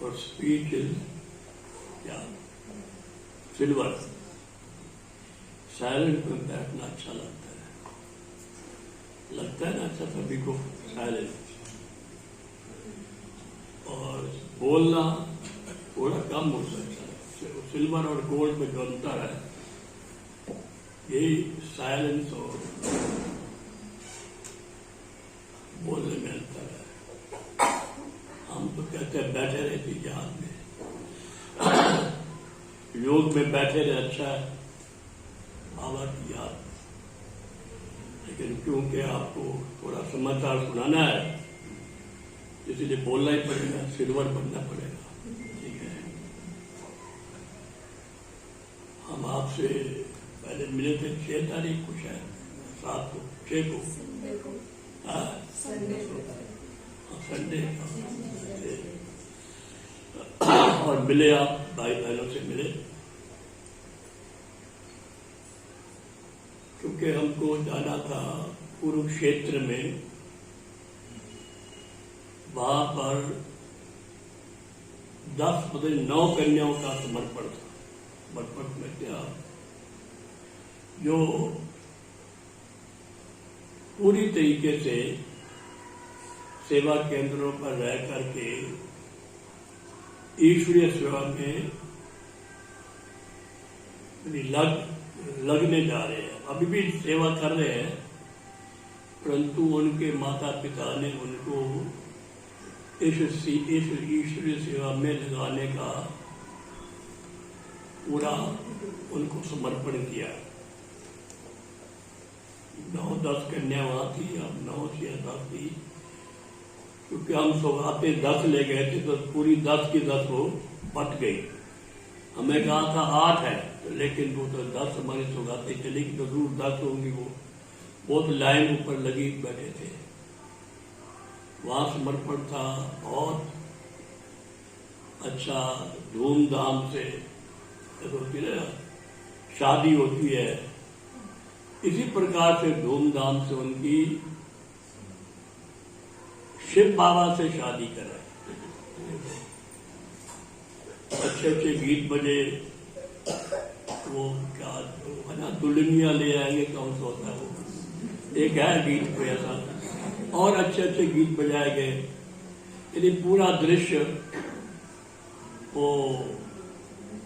और speech is क्या silver. Silent में बैठना अच्छा लगता है ना अच्छा सभी को साइलेंट। और बोलना थोड़ा कम हो सकता है। सिल्वर और गोल्ड में जो अंतर है यही साइलेंस और बोलने में अंतर है। हम तो कहते हैं बैठे रहते जहां में योग में बैठे रहे अच्छा है बाबा की याद। लेकिन क्योंकि आपको थोड़ा समाचार सुनाना है इसलिए बोलना ही पड़ेगा, सिल्वर बनना पड़ेगा। ठीक है, हम आपसे पहले मिले थे 6 तारीख को, शायद 7 को 6 को संडे और मिले आप भाई बहनों से मिले क्योंकि हमको जाना था कुरुक्षेत्र में। वहां पर 9 कन्याओं का समर्पण था। समर्पण में क्या जो पूरी तरीके से सेवा केंद्रों पर रह करके ईश्वरीय सेवा में लगने जा रहे हैं। अभी भी सेवा कर रहे हैं परंतु उनके माता पिता ने उनको इस ईश्वरीय सेवा में लगाने का पूरा उनको समर्पण किया। 9-10 कन्या वहां थी, अब 9 या 10 थी क्योंकि हम सौगातें 10 ले गए थे तो पूरी 10 की 10 वो बट गई। हमें कहा था 8 है लेकिन वो तो 10 हमारी सौगातें चली गई तो दूर 10 होंगी। वो बहुत लाइन ऊपर लगी बैठे थे। वहां समर्पण था, बहुत अच्छा धूमधाम से होती है शादी होती है, इसी प्रकार से धूमधाम से उनकी शिव बाबा से शादी कराई। अच्छे अच्छे गीत बजे, वो क्या है ना दुल्हनिया ले आएंगे कौन सा होता है वो, एक है गीत पे ऐसा, और अच्छे अच्छे गीत बजाए गए। यदि पूरा दृश्य वो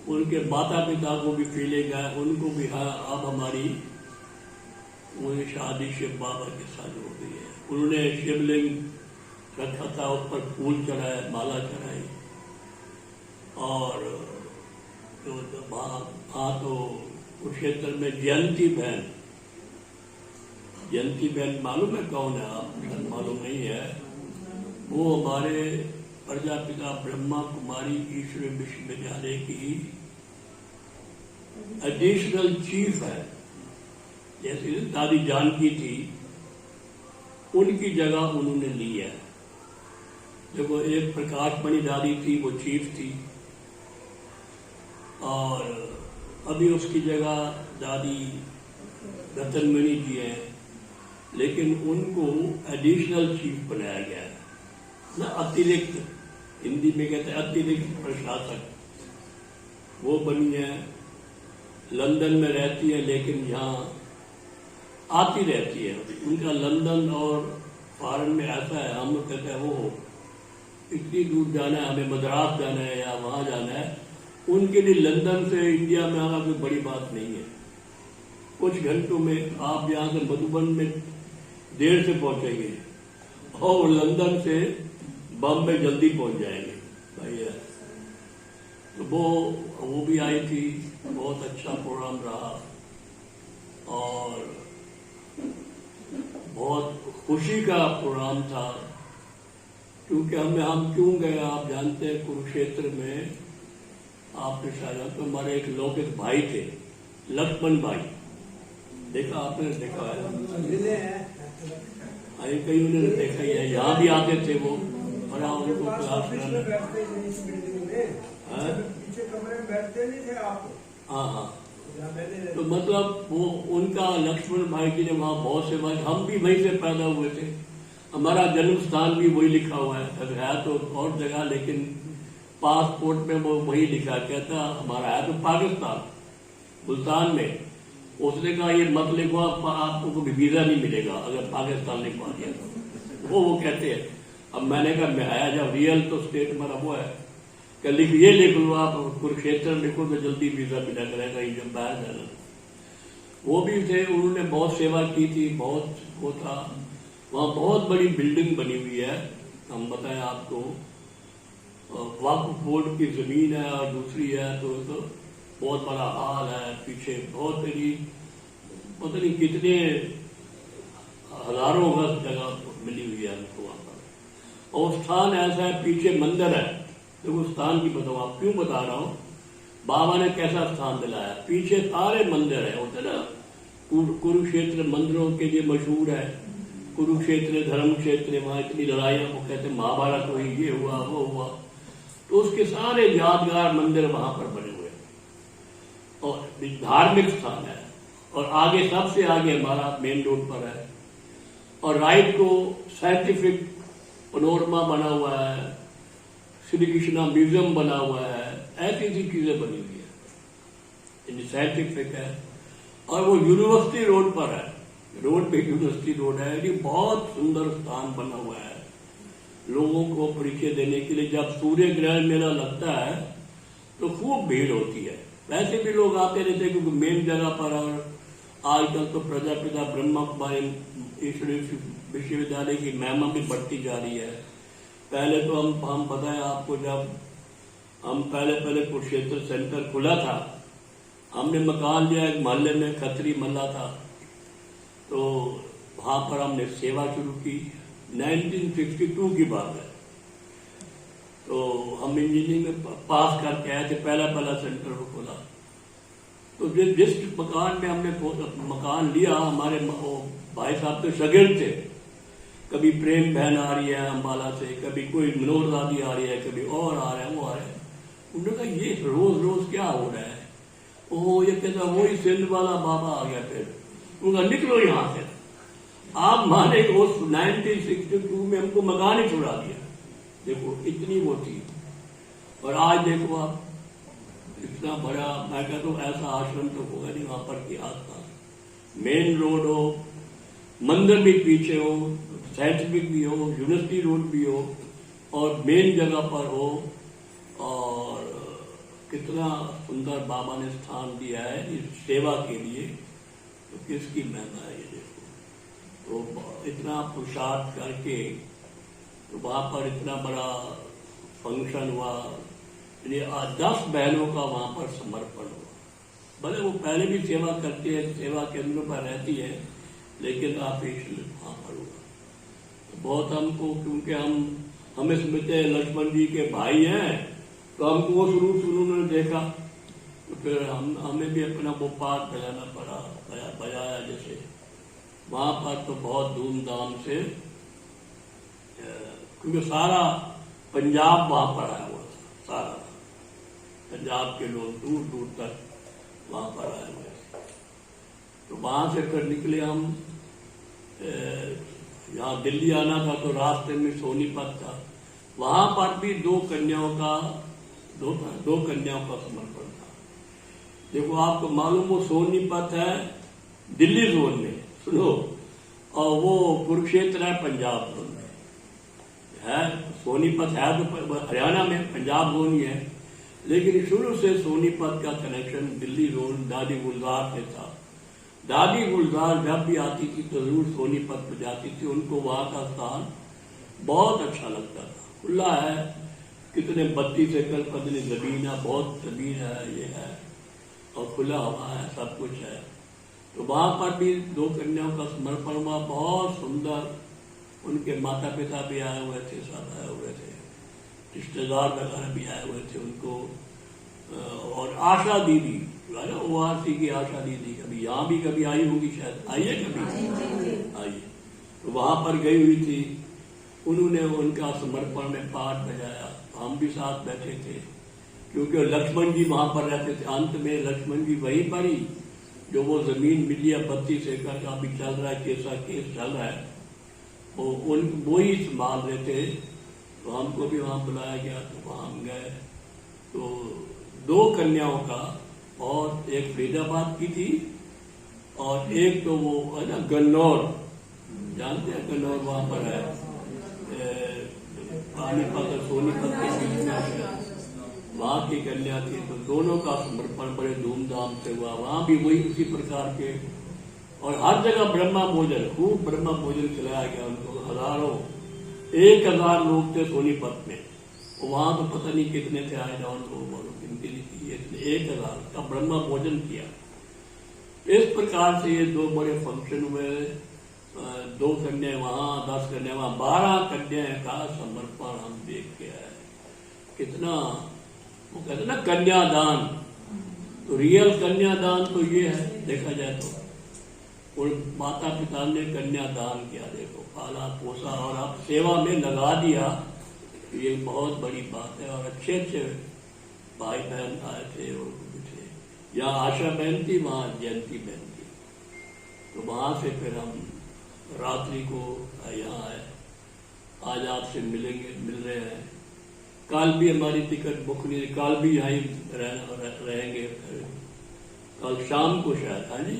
उनके माता पिता को भी फीलिंग है, उनको भी हाँ अब हमारी उन्हें शादी शिव बाबा के साथ हो गई है। उन्होंने शिवलिंग रखा था, उस पर फूल चढ़ाए, माला चढ़ाई और हाँ तो कुरुक्षेत्र में जयंती बहन मालूम है कौन है? आप मालूम नहीं है। वो हमारे प्रजापिता ब्रह्मा कुमारी ईश्वरीय विश्वविद्यालय की एडिशनल चीफ है। जैसे दादी जानकी थी उनकी जगह उन्होंने ली है। जब वो एक प्रकाशमणि दादी थी वो चीफ थी और अभी उसकी जगह दादी रतनमणि जी है, लेकिन उनको एडिशनल चीफ बनाया गया है ना, अतिरिक्त, हिंदी में कहते हैं अतिरिक्त प्रशासक। वो बनी है, लंदन में रहती है लेकिन यहाँ आती रहती है। उनका लंदन और फॉरेन में ऐसा है, हम लोग कहते हैं वो इतनी दूर जाना है, हमें मद्रास जाना है या वहां जाना है, उनके लिए लंदन से इंडिया में आना कोई बड़ी बात नहीं है। कुछ घंटों में आप यहाँ से मधुबन में देर से पहुंचेंगे और लंदन से बॉम्बे जल्दी पहुंच जाएंगे भैया। तो वो भी आई थी, बहुत अच्छा प्रोग्राम रहा और बहुत खुशी का प्रोग्राम था क्योंकि हम क्यों गए आप जानते हैं। कुरुक्षेत्र में आपने शायद तो हमारे एक लौकिक भाई थे, लक्ष्मण भाई, देखा आपने? देखा है कहीं उन्होंने देखा ही है, यहाँ भी आते थे वो, और उनको क्लास हाँ। तो मतलब वो उनका लक्ष्मण भाई जी ने वहाँ बहुत सेवा, हम भी वहीं से पैदा हुए थे, हमारा जन्म स्थान भी वही लिखा हुआ है तो और जगह, लेकिन पासपोर्ट में वो वही लिखा, कहता हमारा है तो पाकिस्तान मुल्तान में। उसने कहा ये मत लिखो, आपको कोई वीजा नहीं मिलेगा अगर पाकिस्तान लिखवा दिया तो। वो कहते हैं। अब मैंने कहा मैं आया जब रियल तो स्टेट मेरा वो है कि लिख ये लिख लो आप कुरुक्षेत्र लिखो तो जल्दी वीजा मिला करेगा, ये जब बाहर जाना। वो भी थे, उन्होंने बहुत सेवा की थी, बहुत वो था। वहाँ बहुत बड़ी बिल्डिंग बनी हुई है, हम बताएं आपको, वक्फ बोर्ड की जमीन है और दूसरी है तो बहुत बड़ा हाल है, पीछे बहुत बड़ी पता नहीं कितने हजारों गज जगह मिली हुई है हमको वहां पर। और स्थान ऐसा है, पीछे मंदिर है। देखो स्थान की बताओ, आप क्यों बता रहा हूँ, बाबा ने कैसा स्थान दिलाया। पीछे सारे मंदिर है, होते ना कुरुक्षेत्र मंदिरों के लिए मशहूर है, कुरुक्षेत्र धर्म क्षेत्र, वहां इतनी लड़ाइयां, वो कहते महाभारत हुई, ये हुआ वो हुआ, तो उसके सारे यादगार मंदिर वहां पर बने हुए और धार्मिक स्थान है। और आगे सबसे आगे हमारा मेन रोड पर है और राइट को साइंटिफिक पनोरमा बना हुआ है, श्री कृष्णा म्यूजियम बना हुआ है, ऐसी ऐसी चीजें बनी हुई है, साइंटिफिक है। और वो यूनिवर्सिटी रोड पर है, रोड पे यूनिवर्सिटी रोड है, ये बहुत सुंदर स्थान बना हुआ है लोगों को परिचय देने के लिए। जब सूर्य ग्रहण मेला लगता है तो खूब भीड़ होती है, वैसे भी लोग आते रहते हैं क्योंकि मेन जगह पर। और आजकल तो प्रजापिता ब्रह्मा कुमारी विश्वविद्यालय की महिमा भी बढ़ती जा रही है। पहले तो हम बताएं आपको, जब हम पहले कुरुक्षेत्र सेंटर खुला था, हमने मकान लिया एक मोहल्ले में, खत्री मल्ला था, तो वहां पर हमने सेवा शुरू की। 1962 की बात है, तो हम इंजीनियरिंग में पास करके आए थे, पहला सेंटर को खोला। तो जिस मकान में हमने मकान लिया, हमारे भाई साहब तो शागिर्द थे, कभी प्रेम बहन आ रही है अम्बाला से, कभी कोई मनोहर दादी आ रही है, कभी और आ रहा है, वो आ रहा है। उन्होंने कहा ये रोज रोज क्या हो रहा है। ओह ये कहता वही सिंध वाला बाबा आ गया। फिर उनका निकलो यहां से, आप माने उस 1962 में हमको मकान ही छुड़ा दिया। देखो इतनी वो थी। और आज देखो आप इतना बड़ा, मैं कहता हूँ ऐसा आश्रम तो होगा नहीं वहां पर कि आसपास मेन रोड हो, मंदिर भी पीछे हो, साइंटिफिक भी हो, यूनिवर्सिटी रोड भी हो और मेन जगह पर हो। और कितना सुंदर बाबा ने स्थान दिया है इस सेवा के लिए, तो किसकी महिमा है ये देखो। तो इतना पुरुषार्थ करके तो वहां पर इतना बड़ा फंक्शन हुआ, 10 बहनों का वहां पर समर्पण हुआ। भले वो पहले भी सेवा करती है, सेवा केंद्रों पर रहती है, लेकिन आप वहां पर हुआ तो बहुत हमको, क्योंकि हमें समझते हैं लक्ष्मण जी के भाई हैं, तो हमको वो शुरू उन्होंने देखा, तो फिर हमें भी अपना वो पाठ बजाना पड़ा, बजाया जैसे। वहां पर तो बहुत धूमधाम से, क्योंकि सारा पंजाब वहां पर आया हुआ था, सारा पंजाब के लोग दूर दूर तक वहां पर आए हुए थे। तो वहां से फिर निकले हम, यहाँ दिल्ली आना था तो रास्ते में सोनीपत था, वहां पर भी दो कन्याओं का समर्पण था। देखो आपको मालूम, वो सोनीपत है दिल्ली जोन में, सुनो, और वो कुरुक्षेत्र है पंजाब जोन में है। सोनीपत है तो हरियाणा में, पंजाब जोन ही है, लेकिन शुरू से सोनीपत का कनेक्शन दिल्ली जोन दादी गुलजार से था। दादी गुलजार जब भी आती थी तो जरूर सोनीपत पर जाती थी, उनको वहां का स्थान बहुत अच्छा लगता था। खुला है, कितने 32 एकड़ पतली जमीन है, बहुत जमीन है, ये है, और खुला हवा है, सब कुछ है। तो वहां पर भी दो कन्याओं का समर्पण हुआ, बहुत सुंदर। उनके माता पिता भी आए हुए थे, सब आए हुए थे, रिश्तेदार वगैरह भी आए हुए थे उनको। और आशा दीदी जो है ना, ORC की आशा दीदी, कभी यहाँ भी कभी आई होगी, शायद आई है कभी, आई, तो वहां पर गई हुई थी। उन्होंने उनका समर्पण में पाठ बजाया, हम भी साथ बैठे थे, क्योंकि लक्ष्मण जी वहां पर रहते थे। अंत में लक्ष्मण जी वहीं पर ही, जो वो जमीन मिली है 32 एकड़ का भी चल रहा है, केस चल रहा है, वो ही संभाल रहे थे। तो हमको भी वहाँ बुलाया गया, तो वहाँ हम गए। तो 2 कन्याओं का, और एक फरीदाबाद की थी और एक तो वो है ना गन्नौर, जानते हैं गन्नौर वहाँ पर है, पानीपत और सोनीपत के बीच में है, वहाँ की कन्या थी। तो दोनों का समर्पण बड़े धूमधाम से हुआ। वहाँ भी वही उसी प्रकार के, और हर जगह ब्रह्मा भोजन, खूब ब्रह्मा भोजन खिलाया गया उनको। हजारों 1000 लोग थे सोनीपत में, वहां तो पता नहीं कितने थे, आए डाउन लोग और गिनती नहीं की, 1000 का ब्रह्मा भोजन किया। इस प्रकार से ये 2 बड़े फंक्शन हुए। 2 कन्या वहां, 10 कन्या वहां, 12 कन्या का समर्पण हम देख के आए। कितना वो कहते ना कन्यादान, तो रियल कन्यादान तो ये है देखा जाए तो। और माता पिता ने कन्यादान किया, देखो पाला पोसा और आप सेवा में लगा दिया, ये बहुत बड़ी बात है। और अच्छे अच्छे भाई बहन आए थे और थे, यहाँ आशा बहन थी, वहाँ जयंती बहन थी। तो वहाँ से फिर हम रात्रि को यहाँ आए। आज आपसे मिल रहे हैं। कल भी हमारी टिकट बुक नहीं, कल भी यहीं रहेंगे। कल शाम को शायद, हाँ जी,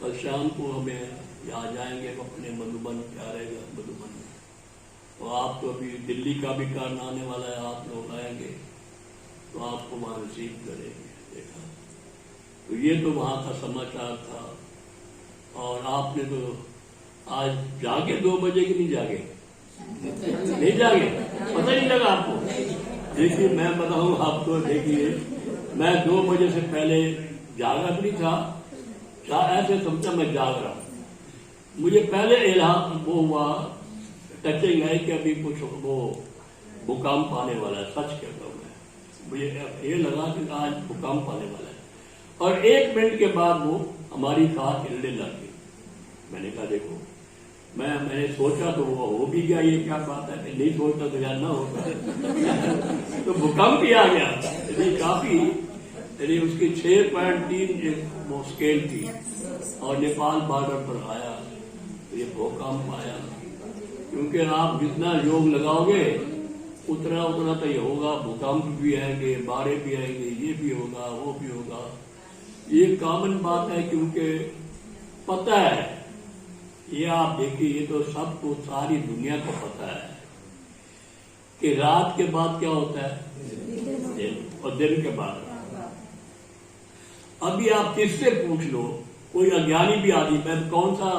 कल शाम को हमें यहाँ जाएंगे अपने मधुबन, क्या रहेगा मधुबन में। तो आप तो अभी दिल्ली का भी कारण आने वाला है, आप लोग आएंगे तो आपको वहाँ रिसीव करेंगे। देखा, तो ये तो वहाँ का समाचार था। और आपने तो आज जागे 2 बजे की नहीं जागे? नहीं जागे, पता नहीं लगा आपको? देखिए मैं बताऊं आपको, देखिए मैं 2 बजे से पहले जागा नहीं था, ऐसे समझा मैं जाग रहा हूं। मुझे पहले इल्हाम वो हुआ, टचिंग है कि अभी कुछ वो भूकंप आने वाला है। सच कहता हूं मैं, मुझे ये लगा कि आज भूकंप आने वाला है। और 1 मिनट के बाद वो हमारी कार हिलने लगी। मैंने कहा देखो, मैंने सोचा तो वो हो भी गया, ये क्या बात है, नहीं सोचता तो यार ना होता। तो भूकंप ही आ गया। काफी उसकी 6.3 वो स्केल थी और नेपाल बॉर्डर पर आया। तो ये भूकंप आया, क्योंकि आप जितना योग लगाओगे उतना तो ये होगा। भूकंप भी आएंगे, बाढ़ें भी आएंगे, ये भी होगा, वो भी होगा। ये कॉमन बात है, क्योंकि पता है, ये आप देखिए, ये तो सबको, सारी दुनिया को पता है कि रात के बाद क्या होता है, दिन, और दिन के बाद। अभी आप किससे पूछ लो, कोई अज्ञानी भी आदमी, मैं कौन सा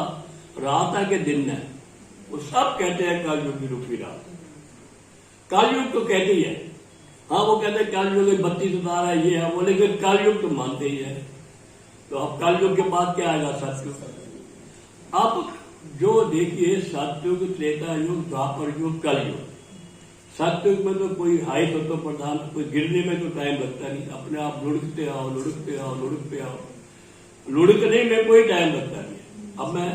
रात है कि दिन है, वो सब कहते हैं कलयुग की रूपी रात। कलयुग तो कहते ही है, हाँ वो कहते हैं कलयुग 32 अवतार है, ये है वो, लेकिन कलयुग तो मानते ही है। तो अब कलयुग के बाद क्या आएगा? सतयुग। अब जो देखिए, सतयुग, त्रेता युग, द्वापर युग, कलयुग। सतयुग में तो कोई हाई तत्व प्रधान, कोई गिरने में तो टाइम लगता नहीं, अपने आप लुढ़कते आओ, लुढ़कते आओ, लुढ़कते आओ। लुढ़कने में कोई टाइम लगता नहीं। अब मैं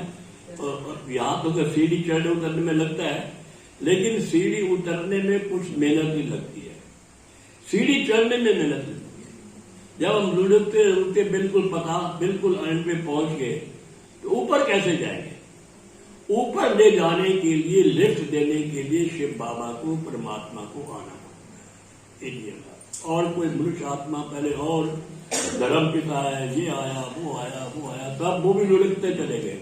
यहाँ तो सीढ़ी चढ़ने उतरने में लगता है, लेकिन सीढ़ी उतरने में कुछ मेहनत नहीं लगती है, सीढ़ी चढ़ने में मेहनत लगती है। जब हम लुढ़कते लुढ़कते बिल्कुल एंड में पहुंच गए, तो ऊपर कैसे जाएंगे? ऊपर ले जाने के लिए, लिफ्ट देने के लिए शिव बाबा को, परमात्मा को आना पड़ता है। और कोई मनुष्य आत्मा पहले और धर्म पिता है, ये आया, वो आया, वो आया, सब वो भी लुढ़कते चले गए।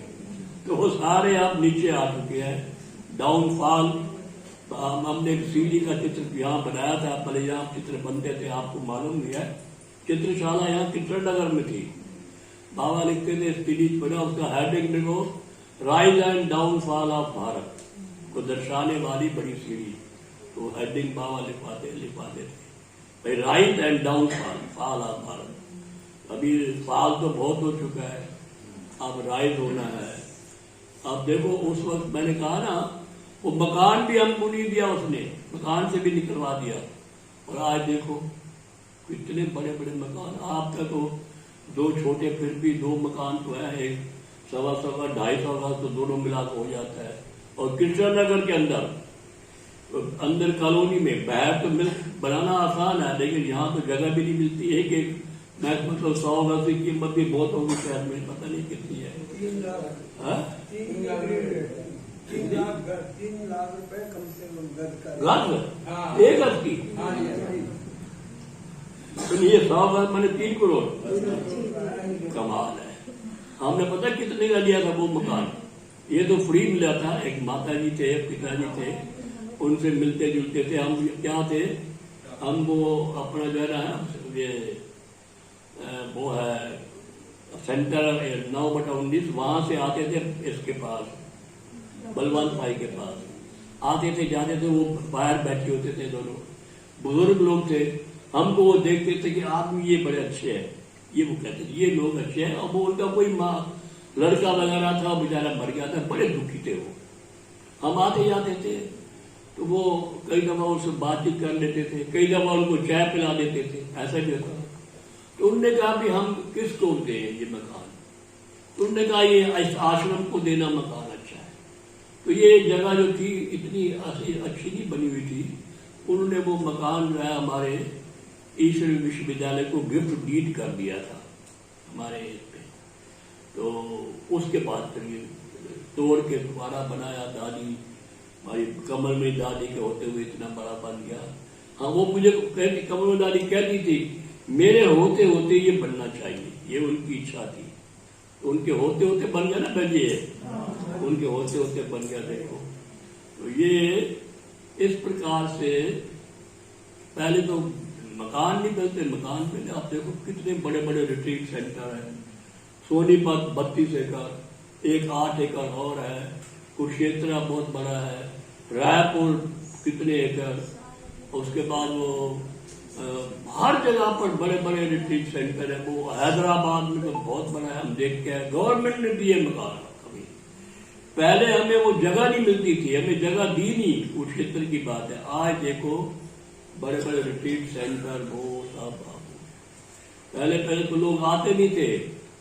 तो वो सारे आप नीचे आ चुके हैं। डाउनफॉल, हमने एक सीढ़ी का चित्र यहाँ बनाया था, पहले यहाँ चित्र बनते थे, आपको मालूम नहीं है। चित्रशाला यहाँ चित्रनगर में थी। बाबा लिखते थे, सीढ़ी बना, उसका हेडिंग देखो, rise and downfall of Bharat को दर्शाने वाली बड़ी सीढ़ी। तो हेडिंग बाबा लिखवाते थे भाई, rise and downfall, fall of Bharat. अभी फॉल तो बहुत हो चुका है, अब राइज होना है। अब देखो, उस वक्त मैंने कहा ना, वो मकान भी हमको नहीं दिया उसने, मकान से भी निकलवा दिया। और आज देखो कितने बड़े बड़े मकान। आपका तो 2 छोटे, फिर भी 2 मकान तो है, एक 1.25 250 का, तो दोनों मिलाकर हो जाता है। और कृष्णनगर के अंदर कॉलोनी में बाहर तो बनाना आसान है, लेकिन यहाँ तो जगह भी नहीं मिलती। एक मैक्सिमम तो 100 गज की कीमत भी बहुत होगी शहर में, पता नहीं कितनी है। 3 लाख रुपए कम से कम गज का। गज? एक गज की? तो ये 100 गज मैंने 3 करोड़। कमाल है। हमने पता कितने का लिया था वो मकान? ये तो फ्री मिला था। एक माता जी थे, पिताजी थे, उनसे मिलते जुलते थे हम। क्या थे हम? वो अपना जो है ना, ये वो है सेंटर 9/19, वहां से आते थे इसके पास, बलवंत भाई के पास आते थे, जाते थे। वो बाहर बैठे होते थे, दोनों बुजुर्ग लोग थे। हमको वो देखते थे कि आदमी ये बड़े अच्छे हैं, ये वो कहते थे ये लोग अच्छे हैं। अब वो उनका कोई माँ लड़का वगैरह था, बेचारा मर गया था, बड़े दुखी थे वो। हम आते जाते थे तो वो कई दफा उससे बातचीत कर लेते थे, कई दफा उनको चाय पिला देते थे, ऐसा भी होता। तो उनने कहा कि हम किसको दें ये मकान? तो उनने कहा ये इस आश्रम को देना मकान अच्छा है। तो ये जगह जो थी इतनी अच्छी नहीं बनी हुई थी। उन्होंने वो मकान जो है हमारे ईश्वरी विश्वविद्यालय को गिफ्ट डीड कर दिया था हमारे पे। तो उसके बाद फिर ये तोड़ के दोबारा बनाया। दादी हमारी कमल में दादी के होते हुए इतना बड़ा बन गया। हाँ, वो मुझे कहती, कमल में दादी कहती थी मेरे होते होते ये बनना चाहिए, ये उनकी इच्छा थी। तो उनके होते होते बन गया ना बनिए, उनके होते होते बन गया। देखो तो ये इस प्रकार से पहले तो मकान नहीं बनते, मकान पहले आप देखो कितने बड़े बड़े रिट्रीट सेंटर हैं। सोनीपत 32 एकड़, एक 8 एकड़ और है, कुरुक्षेत्र बहुत बड़ा है, रायपुर कितने एकड़, उसके बाद वो हर जगह पर बड़े बड़े रिट्रीट सेंटर है। वो हैदराबाद में तो बहुत बड़ा है, हम देख के आए। गवर्नमेंट ने दिए मकान कभी, पहले हमें वो जगह नहीं मिलती थी, हमें जगह दी नहीं, कुरुक्षेत्र की बात है। आज देखो बड़े बड़े रिट्रीट सेंटर वो सब। पहले पहले तो लोग आते नहीं थे,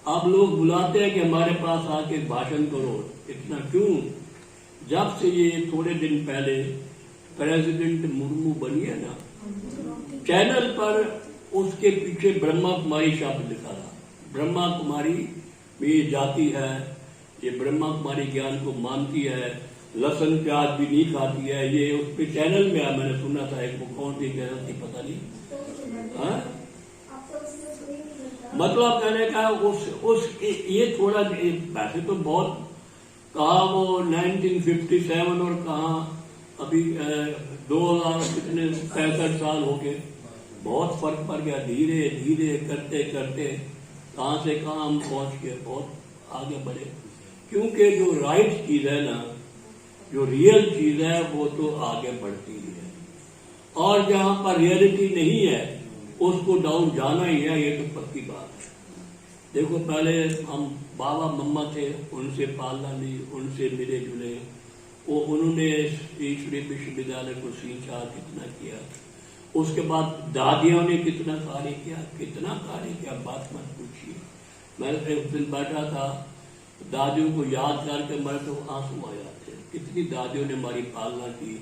अब लोग बुलाते हैं कि हमारे पास आके भाषण करो। इतना क्यों? जब से ये थोड़े दिन पहले प्रेसिडेंट मुर्मू बनी है ना, चैनल पर उसके पीछे ब्रह्मा कुमारी शब्द लिखा था। ब्रह्मा कुमारी में ये जाति है, ये ब्रह्मा कुमारी ज्ञान को मानती है, लहसुन प्याज भी नहीं खाती है। ये उसके चैनल में मैंने सुना था, एक वो कौन सी चैनल थी पता नहीं। मतलब कहने का उस ये थोड़ा वैसे तो बहुत कहा वो 1957 और कहा अभी 2000 कितने 65 साल हो गए, बहुत फर्क पड़ गया। धीरे धीरे करते करते कहां से कहां हम पहुंच गए, बहुत आगे बढ़े। क्योंकि जो राइट चीज है ना, जो रियल चीज है वो तो आगे बढ़ती ही है, और जहां पर रियलिटी नहीं है उसको डाउन जाना ही है, ये तो पक्की बात है। देखो पहले हम बाबा मम्मा थे, उनसे पालना ली, उनसे मिले जुले, वो उन्होंने ईश्वरी विश्वविद्यालय को सींचा, कितना किया। उसके बाद दादियों ने कितना कार्य किया, बात मत पूछिए। मैं एक दिन बैठा था, दादियों को याद करके मेरे तो आंसू आ जाते हैं। कितनी दादियों ने हमारी पालना की,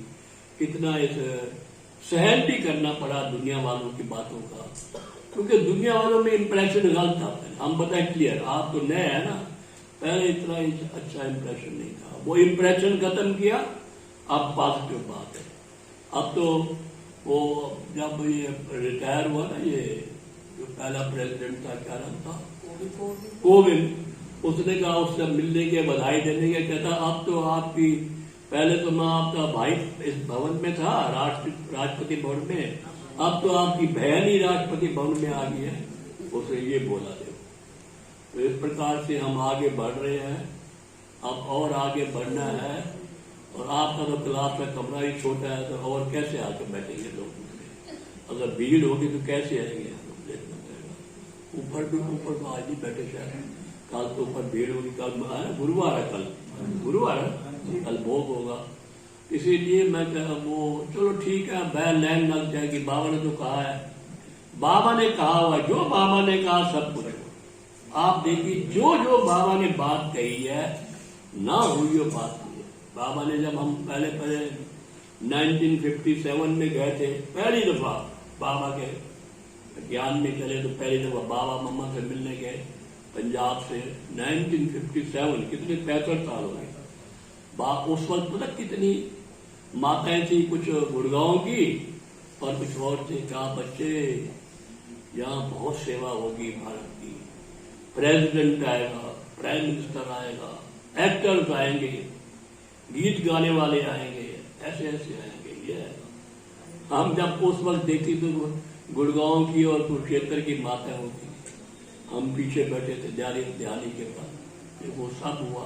कितना इस सहन भी करना पड़ा दुनिया वालों की बातों का, क्योंकि दुनिया वालों में इंप्रेशन गलत था। हम बताएं क्लियर, आप तो नए हैं ना, पहले इतना अच्छा इंप्रेशन नहीं था, वो इंप्रेशन खत्म किया, अब पॉजिटिव बात है। अब तो वो जब ये रिटायर हुआ ना, ये जो पहला प्रेसिडेंट था, क्या नाम था, कोविंद, उसने कहा, उससे मिलने के बधाई देने के, कहता अब तो आपकी, पहले तो मैं आपका भाई इस भवन में था, राष्ट्रपति भवन में, अब तो आपकी बहन ही राष्ट्रपति भवन में आ गई है। उसे ये बोला देखो। तो इस प्रकार से हम आगे बढ़ रहे हैं, अब और आगे बढ़ना है। और आपका तो क्लास का कमरा ही छोटा है, तो और कैसे आके बैठेंगे लोग? अगर भीड़ होगी तो कैसे आएंगे हम लोग? देखना पड़ेगा। ऊपर भी ऊपर तो आज ही बैठे शायद, कल तो ऊपर भीड़ होगी, कल गुरुवार है, कल गुरुवार है, कल भोग होगा। इसीलिए मैं कहा वो चलो ठीक है, बैल लैंड लग जाएगी। बाबा ने तो कहा है, बाबा ने कहा हुआ, जो बाबा ने कहा सब कुछ। आप देखिए जो जो बाबा ने बात कही है ना हुई वो बात हुई है। बाबा ने जब हम पहले 1957 में गए थे, पहली दफा बाबा के ज्ञान में चले, तो पहली दफा बाबा मम्मा से मिलने गए पंजाब से, 1957, कितने 65 साल हो गए। उस वक्त पता कितनी माताएं थी, कुछ गुड़गांव की और कुछ और थे। कहा बच्चे यहाँ बहुत सेवा होगी भारत की, प्रेसिडेंट आएगा, प्राइम मिनिस्टर आएगा, एक्टर्स आएंगे, गीत गाने वाले आएंगे, ऐसे ऐसे आएंगे, ये आएगा। हम जब उस वक्त देखती तो गुड़गांव की और कुरुक्षेत्र की माता होती, हम पीछे बैठे थे ध्यानी के पास। वो सब हुआ,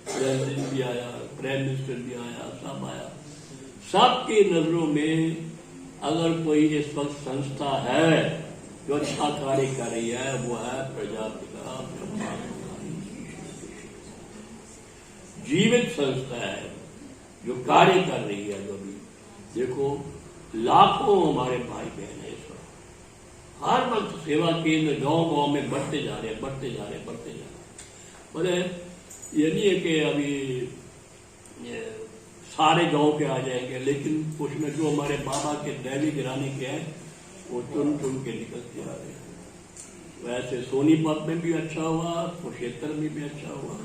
प्रेसिडेंट भी आया, प्राइम मिनिस्टर भी आया, सब आया। सबकी नजरों में अगर कोई इस वक्त संस्था है जो अच्छा कार्य कर रही है, वो है प्रजापिता ब्रह्मा कुमारी। जीवित संस्था है जो कार्य कर रही है। जो भी देखो, लाखों हमारे भाई बहन है इस वक्त, हर वक्त सेवा केंद्र गांव गांव में बढ़ते जा रहे हैं, बढ़ते जा रहे हैं, बढ़ते जा रहे हैं। बोले ये नहीं है कि अभी सारे गांव के आ जाएंगे, लेकिन कुछ में जो हमारे बाबा के दैवी गिराने के हैं वो चुन चुन के निकलते आ रहे हैं। वैसे सोनीपत में भी अच्छा हुआ, कुरुक्षेत्र में भी अच्छा हुआ,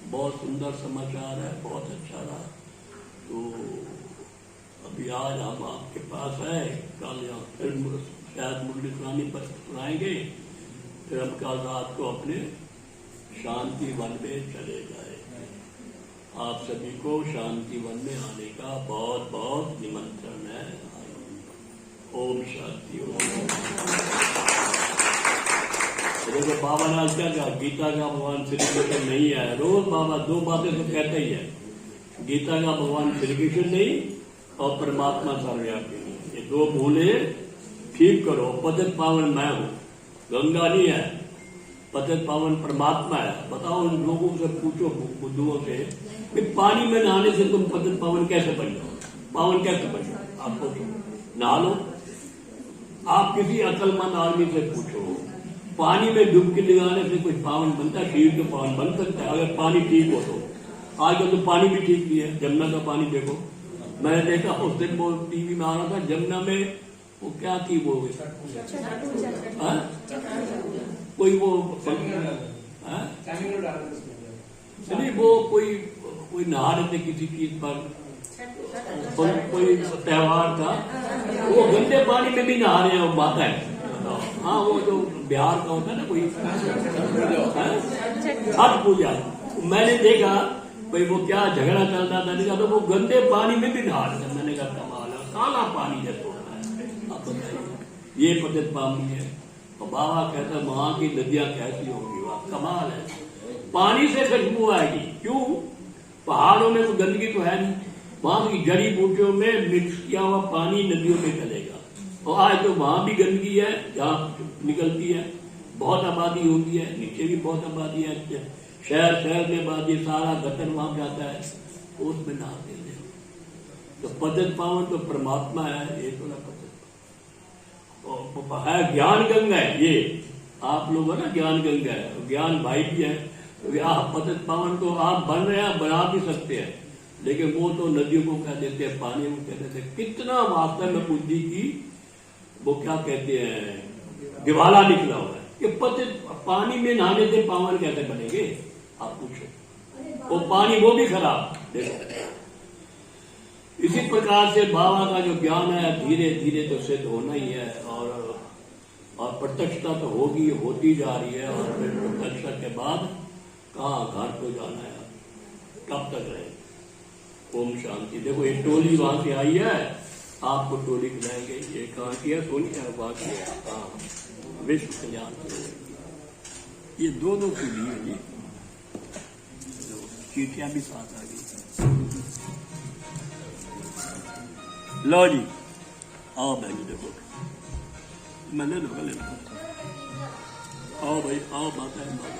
बहुत सुंदर समाचार है, बहुत अच्छा रहा। तो अभी आज हम आपके पास है, कल यहाँ फिर शायद मुरली सुनानी पर सुनाएंगे, फिर हम कल रात को अपने शांति वन में चले जाए। आप सभी को शांति वन में आने का बहुत बहुत निमंत्रण है। ओम शांति। ओम देखो बाबा ने आज क्या कहा, गीता का भगवान श्री कृष्ण नहीं है। रोज बाबा दो बातें तो कहते ही है, गीता का भगवान श्री कृष्ण नहीं और परमात्मा सर्वव्यापी नहीं। ये दो भूले ठीक करो। पतित पावन मैं हूं, गंगा नहीं है, पतित पावन परमात्मा है। बताओ उन लोगों से पूछो, बुद्धुओं से, कि पानी में नहाने से तुम पतित पावन कैसे बन जाओ, पावन कैसे बन जाओ? आप पूछो, नहा लो। आप किसी अक्लमंद आदमी से पूछो, पानी में डुबकी लगाने से कुछ पावन बनता है? शरीर तो पावन बन सकता है अगर पानी ठीक हो तो। आजकल तो पानी भी ठीक नहीं है। जमुना का पानी देखो, मैंने देखा उस दिन वो टीवी में आ रहा था, जमुना में वो क्या थी, वो कोई वो नहीं, वो कोई नहा रहे थे किसी चीज पर, कोई त्योहार था, वो गंदे पानी में भी नहा रहे हैं वो माता है। हाँ, वो जो बिहार का होता है ना कोई छठ पूजा, मैंने देखा भाई वो क्या झगड़ा चल रहा था, देखा तो वो गंदे पानी में भी नहा रहे थे। मैंने कहा कमाल है, काला पानी जैसे होता है। आप बताइए, ये पतित पानी है। और बाबा कहता है वहां की नदियां कैसी होंगी, वाह कमाल है, पानी से खुशबू आएगी। क्यों? पहाड़ों में तो गंदगी तो है नहीं, वहां की जड़ी बूटियों में मिक्स किया हुआ पानी नदियों में चलेगा। और आज तो वहां भी गंदगी है, जहाँ निकलती है बहुत आबादी होती है, नीचे भी बहुत आबादी है, शहर में आबादी, सारा गटर वहां जाता है, तो उसमें नहाते हैं। तो पतित पावन तो परमात्मा है, ये तो ना पतित है, ज्ञान गंगा है। ये आप लोग है ना, ज्ञान गंगा है, ज्ञान भाई भी है। आप पतित पावन तो आप बन रहे हैं, बना भी सकते हैं, लेकिन वो तो नदियों को कह देते हैं, पानी को कह देते हैं। कितना वास्तव में बुद्धि की वो क्या कहते हैं, दिवाला निकला हुआ है कि पतित पानी में नहाने से पावन कैसे बनेंगे? आप पूछो, वो पानी वो भी खराब। देखो इसी प्रकार से बाबा का जो ज्ञान है धीरे धीरे तो सिद्ध होना ही है, और प्रत्यक्षता तो होगी, होती जा रही है। और फिर प्रत्यक्षता के बाद कहाँ घर को जाना है, कब तक रहे। ओम शांति। देखो ये टोली वहां से आई है, आपको टोली खिलाएंगे। ये कहाँ की है? सोनी है, बाकी है। हाँ, विश्व कल्याण। ये दो टोली है जी, चीटियां भी साथ आ गई। लो जी, आओ बहन, देखो मैं ले लूंगा, ले लूंगा। आओ भाई, आओ, माता है, माता।